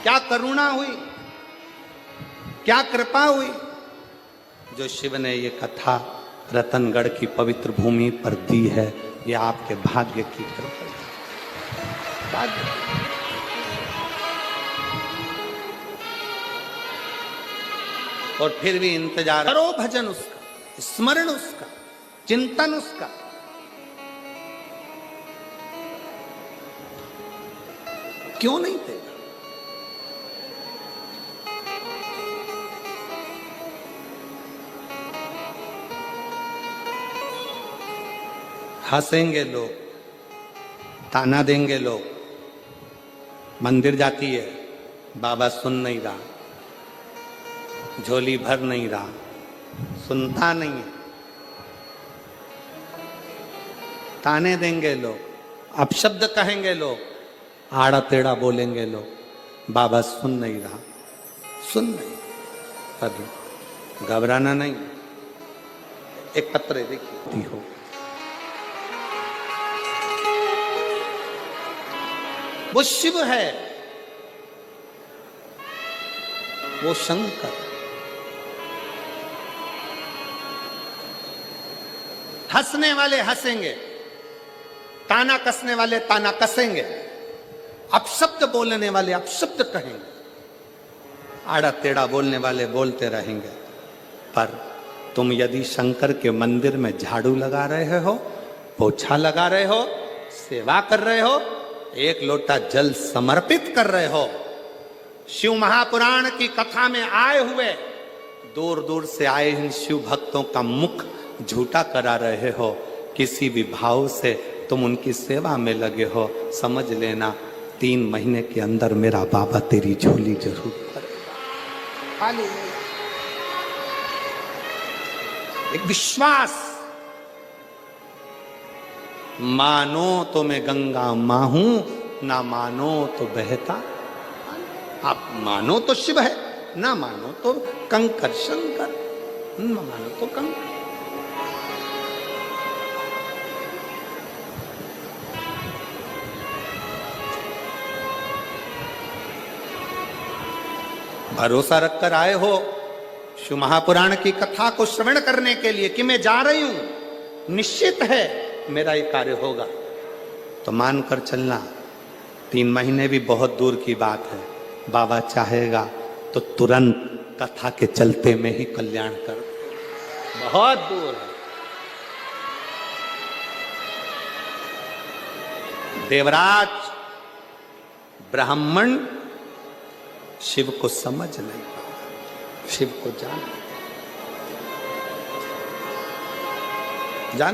क्या करुणा हुई, क्या कृपा हुई, जो शिव ने ये कथा रतनगढ़ की पवित्र भूमि पर दी है। ये आपके भाग्य की कृपा, भाग्य। और फिर भी इंतजार करो, भजन उसका, स्मरण उसका, चिंतन उसका। क्यों नहीं देगा? हंसेंगे लोग, ताना देंगे लोग, मंदिर जाती है, बाबा सुन नहीं रहा, झोली भर नहीं रहा, सुनता नहीं है, ताने देंगे लोग, अपशब्द कहेंगे लोग, आड़ा टेढ़ा बोलेंगे लोग, बाबा सुन नहीं रहा, सुन नहीं। पर घबराना नहीं। एक पत्र देखी हो, वो शिव है, वो शंकर। हंसने वाले हंसेंगे, ताना कसने वाले ताना कसेंगे, अपशब्द बोलने वाले अपशब्द कहेंगे, आड़ा टेढ़ा बोलने वाले बोलते रहेंगे। पर तुम यदि शंकर के मंदिर में झाड़ू लगा रहे हो, पोछा लगा रहे हो, सेवा कर रहे हो, एक लोटा जल समर्पित कर रहे हो, शिव महापुराण की कथा में आए हुए दूर दूर से आए इन शिव भक्तों का मुख झूठा करा रहे हो, किसी भी भाव से तुम उनकी सेवा में लगे हो, समझ लेना 3 महीने के अंदर मेरा बाबा तेरी झोली जरूर करेगा। एक विश्वास, मानो तो मैं गंगा मां हूं, ना मानो तो बहता। आप मानो तो शिव है, ना मानो तो कंकर शंकर, ना मानो तो कंकर। भरोसा रखकर आए हो शिव महापुराण की कथा को श्रवण करने के लिए कि मैं जा रही हूं, निश्चित है मेरा ये कार्य होगा, तो मानकर चलना। 3 महीने भी बहुत दूर की बात है, बाबा चाहेगा तो तुरंत कथा के चलते में ही कल्याण कर, बहुत दूर है। देवराज ब्राह्मण शिव को समझ नहीं पाया, शिव को जान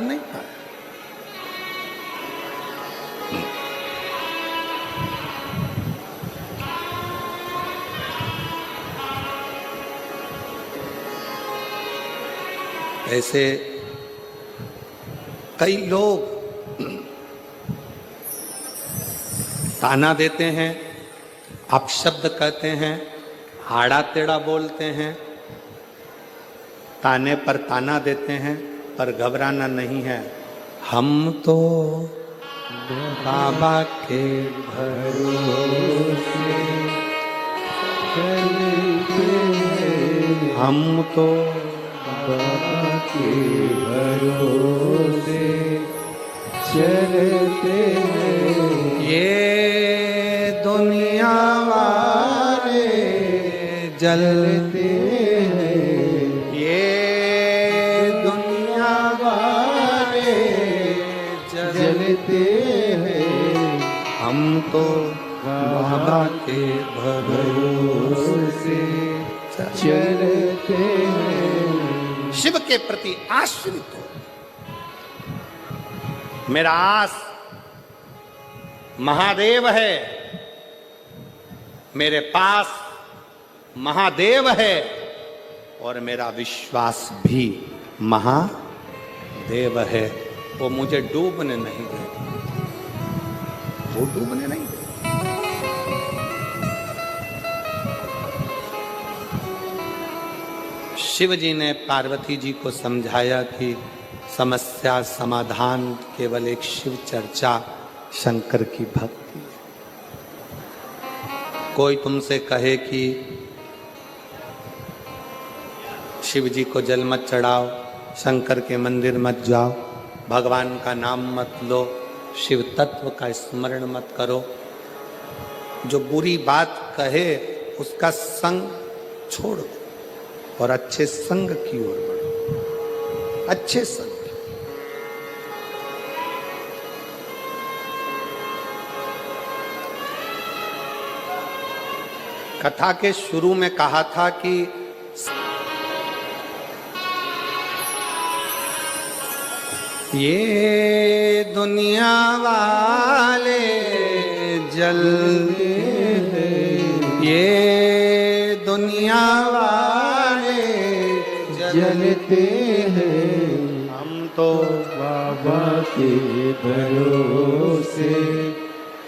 नहीं पाया। ऐसे कई लोग ताना देते हैं, अपशब्द कहते हैं, आड़ा टेढ़ा बोलते हैं, ताने पर ताना देते हैं, पर घबराना नहीं है। हम तो बाबा के भरोसे चलते हैं, हम तो बाबा के भरोसे चलते हैं। ये दुनिया वाले जलते हैं, ये दुनिया वाले जलते हैं, हम तो बाबा के भरोसे चलते हैं। शिव के प्रति आश्रित हो। मेरा आस महादेव है, मेरे पास महादेव है, और मेरा विश्वास भी महादेव है। वो मुझे डूबने नहीं देगा, वो डूबने नहीं देगा। शिव जी ने पार्वती जी को समझाया कि समस्या समाधान केवल एक शिव चर्चा, शंकर की भक्ति। कोई तुमसे कहे कि शिव जी को जल मत चढ़ाओ, शंकर के मंदिर मत जाओ, भगवान का नाम मत लो, शिव तत्व का स्मरण मत करो, जो बुरी बात कहे उसका संग छोड़ दो और अच्छे संग की ओर बढ़ो, अच्छे संग। कथा के शुरू में कहा था कि ये दुनिया वाले जलते हैं, ये दुनिया वाले जलते हैं, हम तो बाबा के भरोसे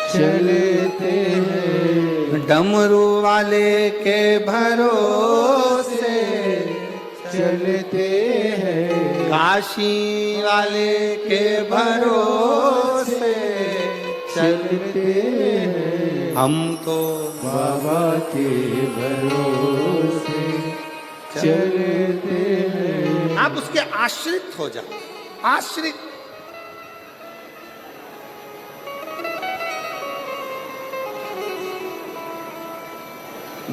चलते हैं, डमरू वाले के भरोसे चलते हैं, काशी वाले के भरोसे चलते हैं, हम तो बाबा के भरोसे चलते हैं। आप उसके आश्रित हो जाओ, आश्रित।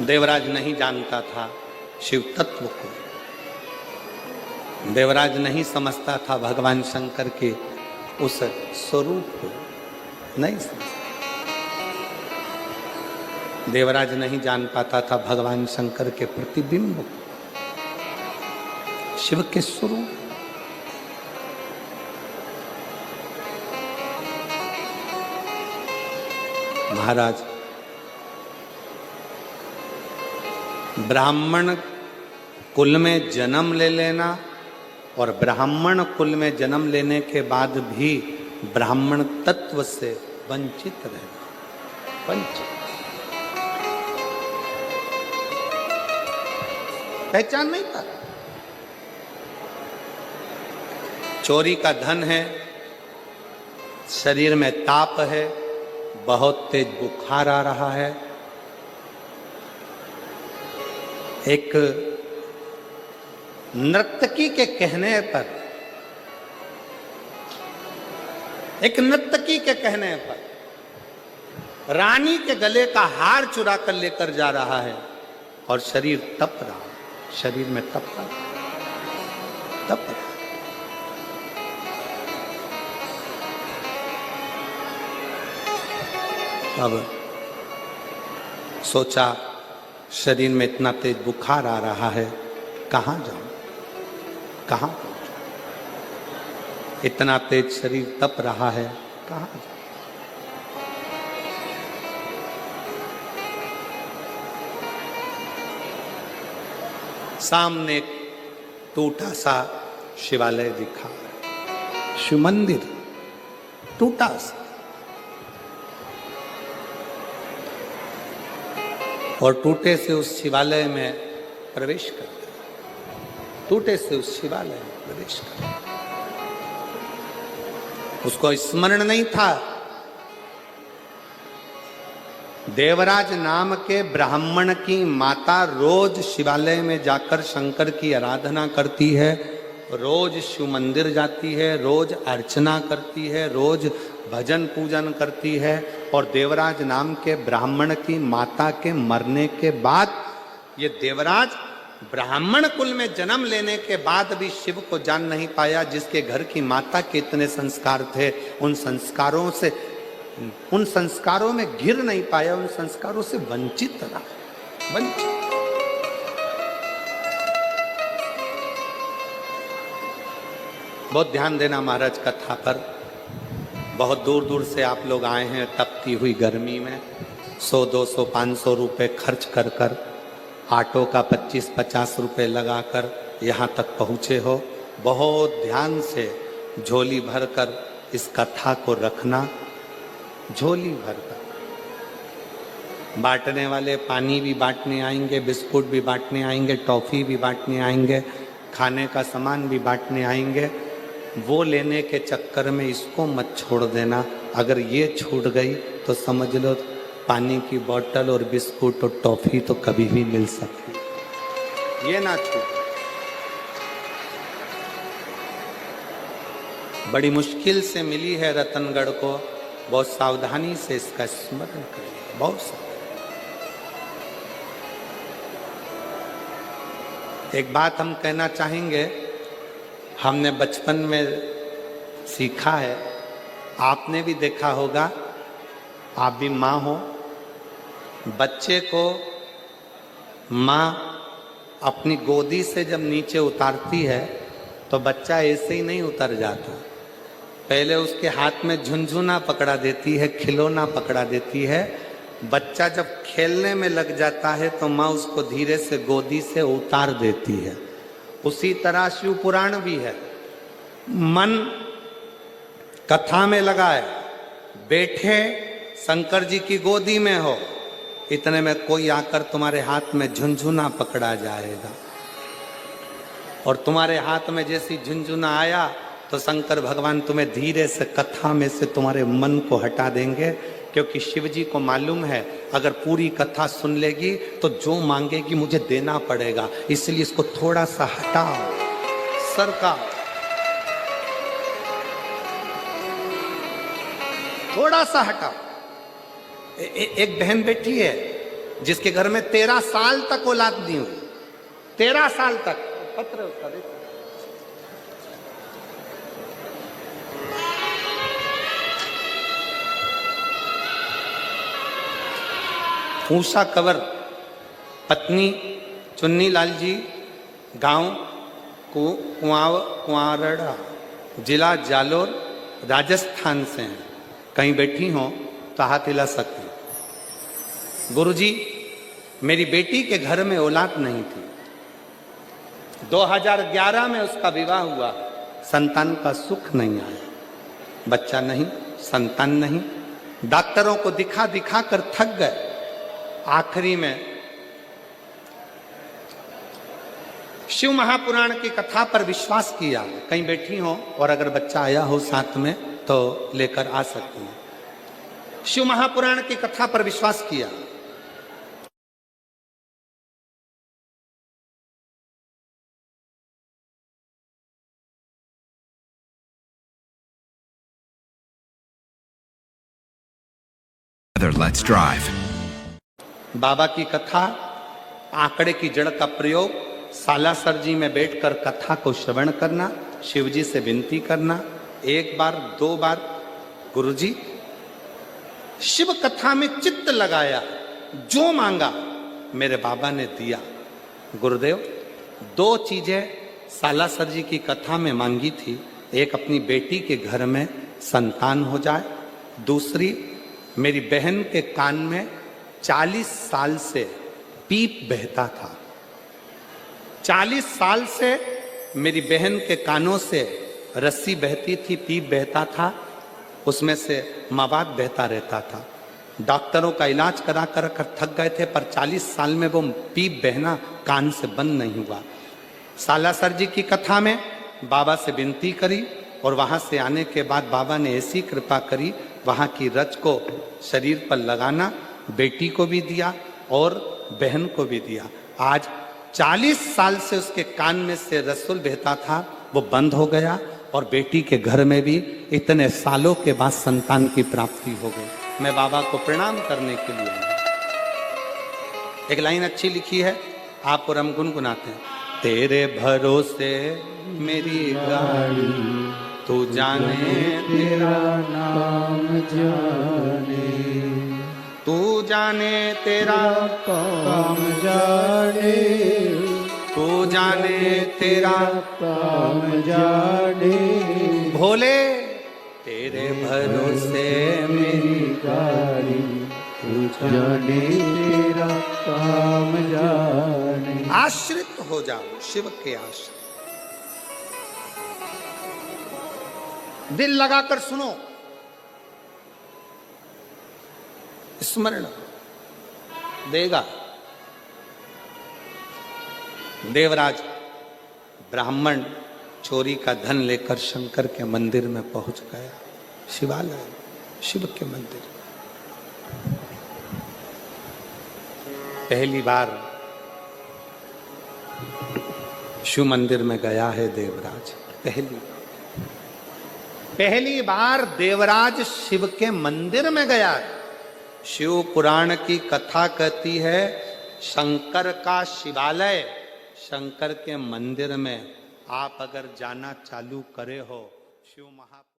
देवराज नहीं जानता था शिव तत्व को, देवराज नहीं समझता था भगवान शंकर के उस स्वरूप को, नहीं समझता। देवराज नहीं जान पाता था भगवान शंकर के प्रतिबिंब को, शिव के स्वरूप। महाराज, ब्राह्मण कुल में जन्म ले लेना और ब्राह्मण कुल में जन्म लेने के बाद भी ब्राह्मण तत्व से वंचित रहना, वंचित, पहचान नहीं था। चोरी का धन है, शरीर में ताप है, बहुत तेज बुखार आ रहा है, एक नर्तकी के कहने पर, एक नर्तकी के कहने पर रानी के गले का हार चुरा कर लेकर जा रहा है और शरीर तप रहा, शरीर में तप रहा, तप रहा। अब सोचा शरीर में इतना तेज बुखार आ रहा है, कहाँ जाऊं, कहाँ पहुंचूं, इतना तेज शरीर तप रहा है, कहाँ जाऊं। सामने एक टूटा सा शिवालय दिखा, शिव मंदिर टूटा सा, और टूटे से उस शिवालय में प्रवेश कर गया, टूटे से उस शिवालय में प्रवेश कर गया। उसको स्मरण नहीं था देवराज नाम के ब्राह्मण की माता रोज शिवालय में जाकर शंकर की आराधना करती है, रोज शिव मंदिर जाती है, रोज अर्चना करती है, रोज भजन पूजन करती है। और देवराज नाम के ब्राह्मण की माता के मरने के बाद ये देवराज ब्राह्मण कुल में जन्म लेने के बाद भी शिव को जान नहीं पाया, जिसके घर की माता के इतने संस्कार थे, उन संस्कारों से, उन संस्कारों में घिर नहीं पाया, उन संस्कारों से वंचित रहा, वंचित। बहुत ध्यान देना महाराज कथा पर। बहुत दूर दूर से आप लोग आए हैं तपती हुई गर्मी में, 100, 200, 500 रुपए खर्च कर कर, ऑटो का 25-50 रुपए लगाकर यहाँ तक पहुँचे हो। बहुत ध्यान से झोली भरकर इस कथा को रखना, झोली भरकर। बांटने वाले पानी भी बांटने आएंगे, बिस्कुट भी बांटने आएंगे, टॉफी भी बांटने आएंगे, खाने का सामान भी बांटने आएंगे। वो लेने के चक्कर में इसको मत छोड़ देना, अगर ये छूट गई तो समझ लो पानी की बोतल और बिस्कुट और टॉफी तो कभी भी मिल सकती, ये ना छूटे। बड़ी मुश्किल से मिली है रतनगढ़ को, बहुत सावधानी से इसका स्मरण करिए, बहुत सावधानी। एक बात हम कहना चाहेंगे, हमने बचपन में सीखा है, आपने भी देखा होगा, आप भी माँ हो, बच्चे को माँ अपनी गोदी से जब नीचे उतारती है तो बच्चा ऐसे ही नहीं उतर जाता, पहले उसके हाथ में झुनझुना पकड़ा देती है, खिलौना पकड़ा देती है। बच्चा जब खेलने में लग जाता है तो माँ उसको धीरे से गोदी से उतार देती है। उसी तरह शिव पुराण भी है, मन कथा में लगा है, बैठे शंकर जी की गोदी में हो, इतने में कोई आकर तुम्हारे हाथ में झुनझुना पकड़ा जाएगा, और तुम्हारे हाथ में जैसी झुनझुना आया तो शंकर भगवान तुम्हें धीरे से कथा में से तुम्हारे मन को हटा देंगे, क्योंकि शिव जी को मालूम है अगर पूरी कथा सुन लेगी तो जो मांगेगी मुझे देना पड़ेगा, इसलिए इसको थोड़ा सा हटाओ, सरका, थोड़ा सा हटाओ। एक बहन बैठी है जिसके घर में 13 साल तक औलाद नहीं हुई, 13 साल तक, पत्र उसका देखो, ऊषा कंवर, पत्नी चुन्नी लाल जी, गांव कुंवारड़ा, जिला जालोर, राजस्थान से हैं। कहीं बैठी हो तो हाथ हिला सकती। गुरुजी, मेरी बेटी के घर में औलाद नहीं थी, 2011 में उसका विवाह हुआ, संतान का सुख नहीं आया, बच्चा नहीं, संतान नहीं, डॉक्टरों को दिखा दिखा कर थक गए। आखिरी में शिव महापुराण की कथा पर विश्वास किया, कहीं बैठी हो और अगर बच्चा आया हो साथ में तो लेकर आ सकती हैं। शिव महापुराण की कथा पर विश्वास किया, Let's drive. बाबा की कथा, आंकड़े की जड़ का प्रयोग, सालासर जी में बैठकर कथा को श्रवण करना, शिव जी से विनती करना, एक बार 2 बार, गुरुजी शिव कथा में चित्त लगाया, जो मांगा मेरे बाबा ने दिया। गुरुदेव 2 चीजें सालासर जी की कथा में मांगी थी, एक अपनी बेटी के घर में संतान हो जाए, दूसरी मेरी बहन के कान में 40 साल से पीप बहता था, 40 साल से मेरी बहन के कानों से रस्सी बहती थी, पीप बहता था, उसमें से मवाद बहता रहता था। डॉक्टरों का इलाज करा कर थक गए थे, पर 40 साल में वो पीप बहना कान से बंद नहीं हुआ। सालासर जी की कथा में बाबा से विनती करी, और वहाँ से आने के बाद बाबा ने ऐसी कृपा करी, वहाँ की रच को शरीर पर लगाना, बेटी को भी दिया और बहन को भी दिया। आज 40 साल से उसके कान में से रसूल बहता था, वो बंद हो गया, और बेटी के घर में भी इतने सालों के बाद संतान की प्राप्ति हो गई। मैं बाबा को प्रणाम करने के लिए आया। एक लाइन अच्छी लिखी है, आप और हम गुनगुनाते हैं। तेरे भरोसे मेरी गाड़ी, तू जाने तेरा नाम जाने, तू जाने तेरा काम जाने, तू जाने तेरा काम जाने, भोले तेरे भरोसे मेरी गाड़ी, तू जाने तेरा काम जाने। आश्रित हो जाओ शिव के आश्रित, दिल लगाकर सुनो, स्मरण देगा। देवराज ब्राह्मण चोरी का धन लेकर शंकर के मंदिर में पहुंच गया, शिवालय शिव के मंदिर। पहली बार शिव मंदिर में गया है देवराज। पहली बार देवराज शिव के मंदिर में गया है। शिव पुराण की कथा कहती है शंकर का शिवालय, शंकर के मंदिर में आप अगर जाना चालू करे हो, शिव महा